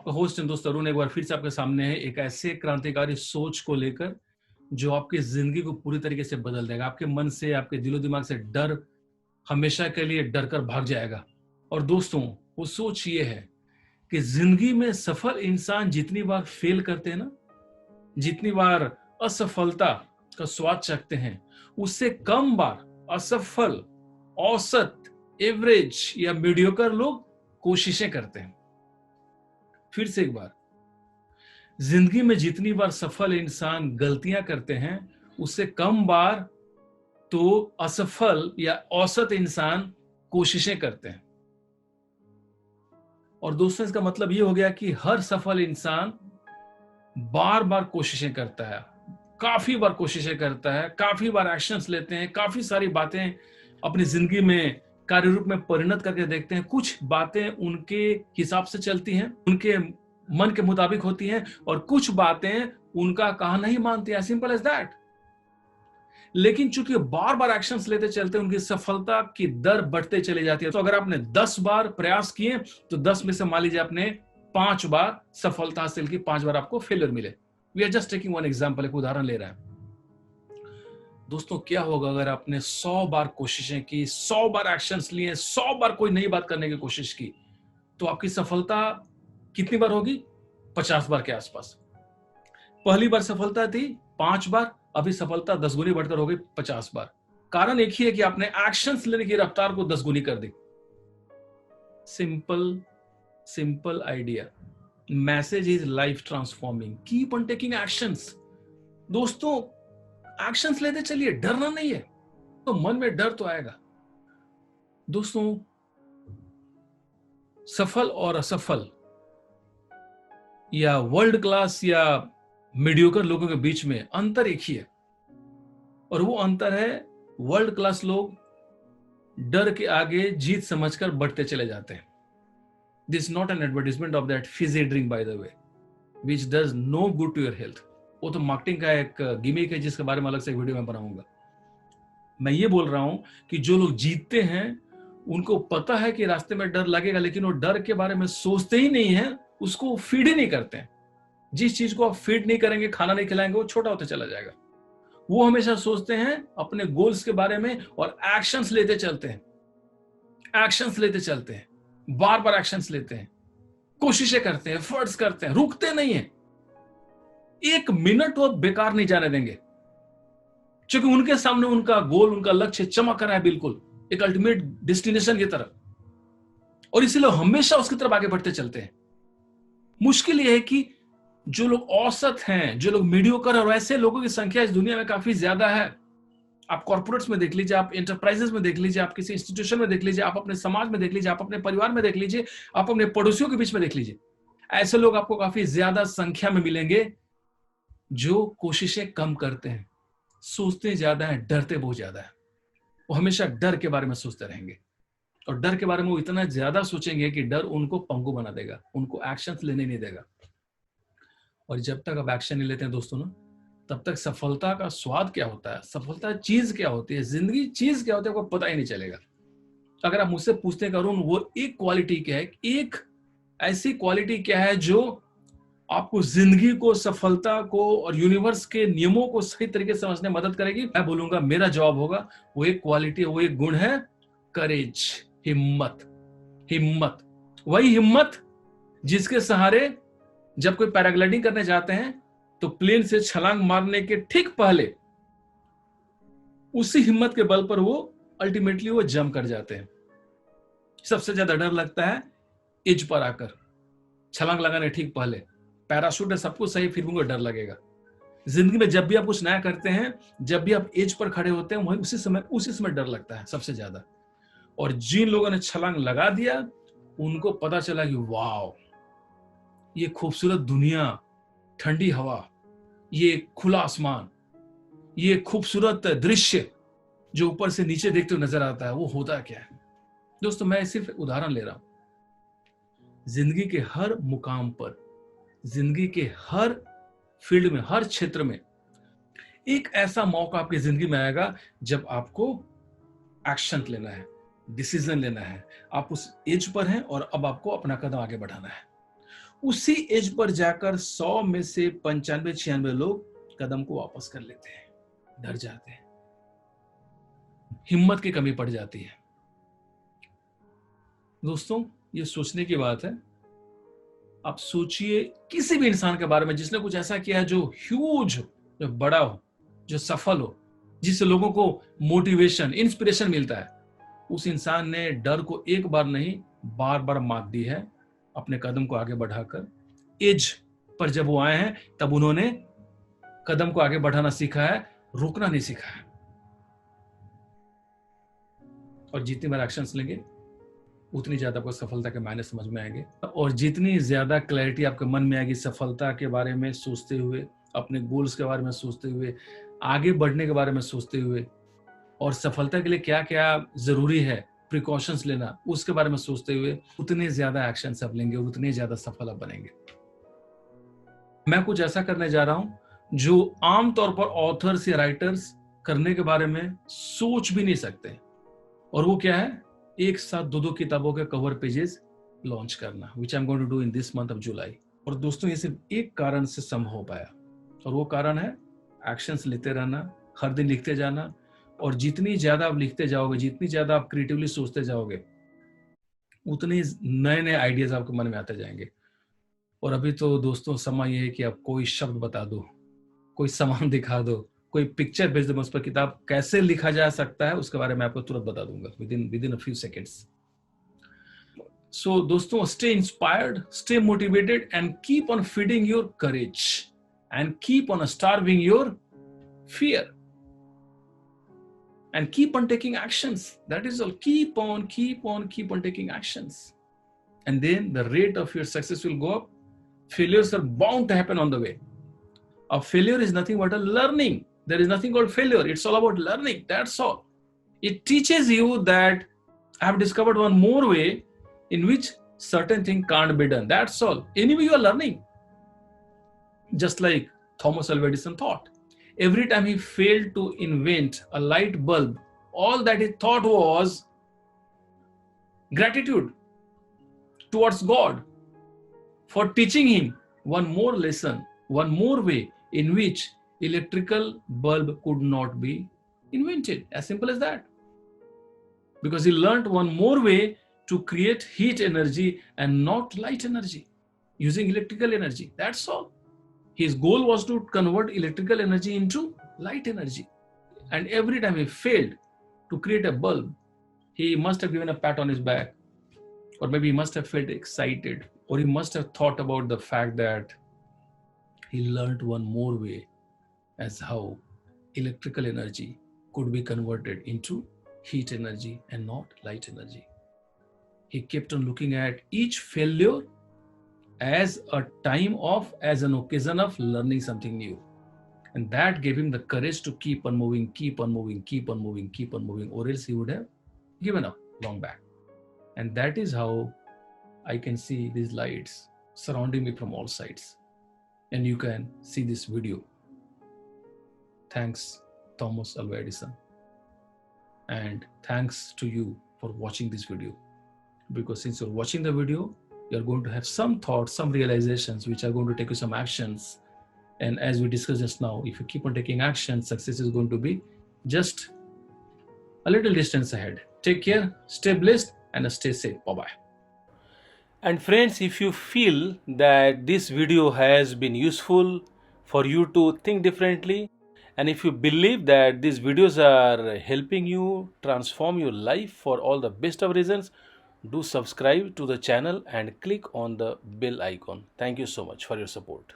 आपका host and दोस्त अरुण एक बार फिर से आपके सामने है एक ऐसे क्रांतिकारी सोच को लेकर जो आपकी जिंदगी को पूरी तरीके से बदल देगा। आपके मन से, आपके दिलो दिमाग से डर हमेशा के लिए डर कर भाग जाएगा। और दोस्तों, वो सोच ये है कि जिंदगी में सफल इंसान जितनी बार फेल करते हैं ना, जितनी बार असफलता का स्वाद चखते हैं, उससे कम बार असफल, औसत, एवरेज या मीडियोकर लोग कोशिशें करते हैं। फिर से एक बार, जिंदगी में जितनी बार सफल इंसान गलतियां करते हैं, उससे कम बार तो असफल या औसत इंसान कोशिशें करते हैं। और दोस्तों, इसका मतलब यह हो गया कि हर सफल इंसान बार बार कोशिशें करता है, काफी बार कोशिशें करता है, काफी बार एक्शंस लेते हैं, काफी सारी बातें अपनी जिंदगी में कार्य रूप में परिणत करके देखते हैं। कुछ बातें उनके हिसाब से चलती हैं, उनके मन के मुताबिक होती हैं, और कुछ बातें उनका कहना ही मानती है। Simple as that. लेकिन चूंकि बार बार एक्शंस लेते चलते, उनकी सफलता की दर बढ़ते चली जाती है। तो अगर आपने 10 बार प्रयास किए तो 10 में से मान लीजिए आपने 5 बार सफलता हासिल की, 5 बार आपको फेलियर मिले। We are just taking one example, एक उदाहरण ले रहे हैं। दोस्तों, क्या होगा अगर आपने 100 बार कोशिशें की, 100 बार एक्शंस लिए, 100 बार कोई नई बात करने की कोशिश की, तो आपकी सफलता कितनी बार होगी? 50 बार के आसपास। पहली बार सफलता थी 5 बार, अभी सफलता 10 गुनी बढ़कर हो गई 50 बार। कारण एक ही है कि आपने एक्शंस लेने की रफ्तार को 10 गुनी कर दी। Simple simple idea. Message is life transforming. Keep on taking actions. दोस्तों, एक्शंस लेते चलिए, डरना नहीं है। तो मन में डर तो आएगा। दोस्तों, सफल और असफल या वर्ल्ड क्लास या मीडियोकर लोगों के बीच में अंतर एक ही है, और वो अंतर है वर्ल्ड क्लास लोग डर के आगे जीत समझकर बढ़ते चले जाते हैं। This not an advertisement of that fizzy drink by the way, which does no good to your health. वो तो मार्केटिंग का एक गिमिक है जिसके बारे में अलग से एक वीडियो में बनाऊंगा। मैं ये बोल रहा हूं कि जो लोग जीतते हैं, उनको पता है कि रास्ते में डर लगेगा, लेकिन वो डर के बारे में सोचते ही नहीं है, उसको फीड ही नहीं करते हैं। जिस चीज को आप फीड नहीं करेंगे, खाना नहीं खिलाएंगे, वो छोटा होता चला जाएगा। वो हमेशा सोचते हैं अपने गोल्स के बारे में और एक्शंस लेते चलते हैं, एक्शंस लेते चलते हैं, बार बार एक्शंस लेते हैं, कोशिशें करते हैं, एफर्ट्स करते हैं, रुकते नहीं है। एक मिनट वो बेकार नहीं जाने देंगे, क्योंकि उनके सामने उनका गोल, उनका लक्ष्य चमक रहा है, बिल्कुल एक अल्टीमेट डेस्टिनेशन की तरफ, और इसीलिए हमेशा उसकी तरफ आगे बढ़ते चलते हैं। मुश्किल यह है कि जो लोग औसत हैं, जो लोग मीडियोकर हैं, और ऐसे लोगों की संख्या इस दुनिया में काफी ज्यादा है। आप कॉर्पोरेट्स में देख लीजिए, आप इंटरप्राइजेस में देख लीजिए, आप किसी इंस्टीट्यूशन में देख लीजिए, आप अपने समाज में देख लीजिए, आप अपने परिवार में देख लीजिए, आप अपने पड़ोसियों के बीच में देख लीजिए। ऐसे लोग आपको काफी ज्यादा संख्या में मिलेंगे जो कोशिशें कम करते हैं, सोचते ज्यादा है, डरते बहुत ज्यादा है। वो हमेशा डर के बारे में सोचते रहेंगे, और डर के बारे में वो इतना ज्यादा सोचेंगे कि डर उनको पंगु बना देगा, उनको एक्शन लेने नहीं देगा। और जब तक आप एक्शन नहीं लेते हैं दोस्तों ना, तब तक सफलता का स्वाद क्या होता है, सफलता चीज क्या होती है, जिंदगी चीज क्या होती है, आपको पता ही नहीं चलेगा। अगर आप मुझसे पूछते हैं करुण, वो एक क्वालिटी क्या है, एक ऐसी क्वालिटी क्या है जो आपको जिंदगी को, सफलता को और यूनिवर्स के नियमों को सही तरीके से समझने में मदद करेगी, मैं बोलूंगा, मेरा जवाब होगा वो एक क्वालिटी, वो एक गुण है करेज, हिम्मत। हिम्मत, वही हिम्मत जिसके सहारे जब कोई पैराग्लाइडिंग करने जाते हैं तो प्लेन से छलांग मारने के ठीक पहले उसी हिम्मत के बल पर वो अल्टीमेटली वो जंप कर जाते हैं। सबसे ज्यादा डर लगता है एज पर आकर, छलांग लगाने ठीक पहले। पैराशूट है, सब कुछ सही, फिर भी उनको डर लगेगा। जिंदगी में जब भी आप कुछ नया करते हैं, जब भी आप एज पर खड़े होते हैं, वही उसी समय डर लगता है सबसे ज्यादा। और जिन लोगों ने छलांग लगा दिया, उनको पता चला कि वाह, ये खूबसूरत दुनिया, ठंडी हवा, ये खुला आसमान, ये खूबसूरत दृश्य जो ऊपर से नीचे देखते हुए नजर आता है, वो होता क्या है। दोस्तों, मैं सिर्फ उदाहरण ले रहा हूं। जिंदगी के हर मुकाम पर, जिंदगी के हर फील्ड में, हर क्षेत्र में एक ऐसा मौका आपकी जिंदगी में आएगा जब आपको एक्शन लेना है, डिसीजन लेना है। आप उस एज पर हैं और अब आपको अपना कदम आगे बढ़ाना है। उसी एज पर जाकर 100 में से 95-96 लोग कदम को वापस कर लेते हैं, डर जाते हैं, हिम्मत की कमी पड़ जाती है। दोस्तों, ये सोचने की बात है। आप सोचिए किसी भी इंसान के बारे में जिसने कुछ ऐसा किया है जो ह्यूज, जो बड़ा हो, जो सफल हो, जिससे लोगों को मोटिवेशन, इंस्पिरेशन मिलता है। उस इंसान ने डर को एक बार नहीं, बार बार मात दी है अपने कदम को आगे बढ़ाकर। एज पर जब वो आए हैं तब उन्होंने कदम को आगे बढ़ाना सीखा है, रुकना नहीं सीखा है। और जितनी बार एक्शंस लेंगे उतनी ज्यादा आपको सफलता के मायने समझ में आएंगे, और जितनी ज्यादा क्लैरिटी आपके मन में आएगी सफलता के बारे में सोचते हुए, अपने गोल्स के बारे में सोचते हुए, आगे बढ़ने के बारे में सोचते हुए, और सफलता के लिए क्या क्या जरूरी है, प्रिकॉशंस लेना, उसके बारे में सोचते हुए उतने ज्यादा एक्शंस आप लेंगे और उतने ज्यादा सफल आप बनेंगे। मैं कुछ ऐसा करने जा रहा हूं जो आमतौर पर ऑथर्स या राइटर्स करने के बारे में सोच भी नहीं सकते, और वो क्या है, एक साथ 2-2 किताबों के कवर पेजेस लॉन्च करना, which I am going to do in this month of July. और दोस्तों, ये सिर्फ एक कारण से संभव हो पाया, और वो कारण है एक्शंस लेते रहना, हर दिन लिखते जाना। और जितनी ज्यादा आप लिखते जाओगे, जितनी ज्यादा आप क्रिएटिवली सोचते जाओगे, उतने नए नए आइडियाज आपके मन में आते जाएंगे। और अभी तो दोस्तों समय ये है कि आप कोई शब्द बता दो, कोई सामान दिखा दो, कोई पिक्चर भेज दो, उस पर किताब कैसे लिखा जा सकता है उसके बारे में आपको तुरंत बता दूंगा within a few seconds. So दोस्तों, stay inspired, stay motivated and keep on feeding your courage and keep on starving your fear and keep on taking actions. That is all. Keep on taking actions, and then the rate of your success will go up. Failures are bound to happen on the way. A failure is nothing but a learning. There is nothing called failure. It's all about learning. That's all. It teaches you that I have discovered one more way in which certain thing can't be done. That's all. Anyway, you are learning. Just like Thomas Alva Edison thought. Every time he failed to invent a light bulb, all that he thought was gratitude towards God for teaching him one more lesson, one more way in which electrical bulb could not be invented. As simple as that. Because he learned one more way to create heat energy and not light energy using electrical energy. That's all. His goal was to convert electrical energy into light energy. And every time he failed to create a bulb, he must have given a pat on his back, or maybe he must have felt excited, or he must have thought about the fact that he learned one more way as how electrical energy could be converted into heat energy and not light energy. He kept on looking at each failure as an occasion of learning something new. And that gave him the courage to keep on moving, or else he would have given up long back. And that is how I can see these lights surrounding me from all sides. And you can see this video. Thanks, Thomas Alva Edison. And thanks to you for watching this video. Because since you're watching the video, you're going to have some thoughts, some realizations, which are going to take you some actions. And as we discussed just now, if you keep on taking action, success is going to be just a little distance ahead. Take care, stay blessed, and stay safe. Bye-bye. And friends, if you feel that this video has been useful for you to think differently, and if you believe that these videos are helping you transform your life for all the best of reasons, do subscribe to the channel and click on the bell icon. Thank you so much for your support.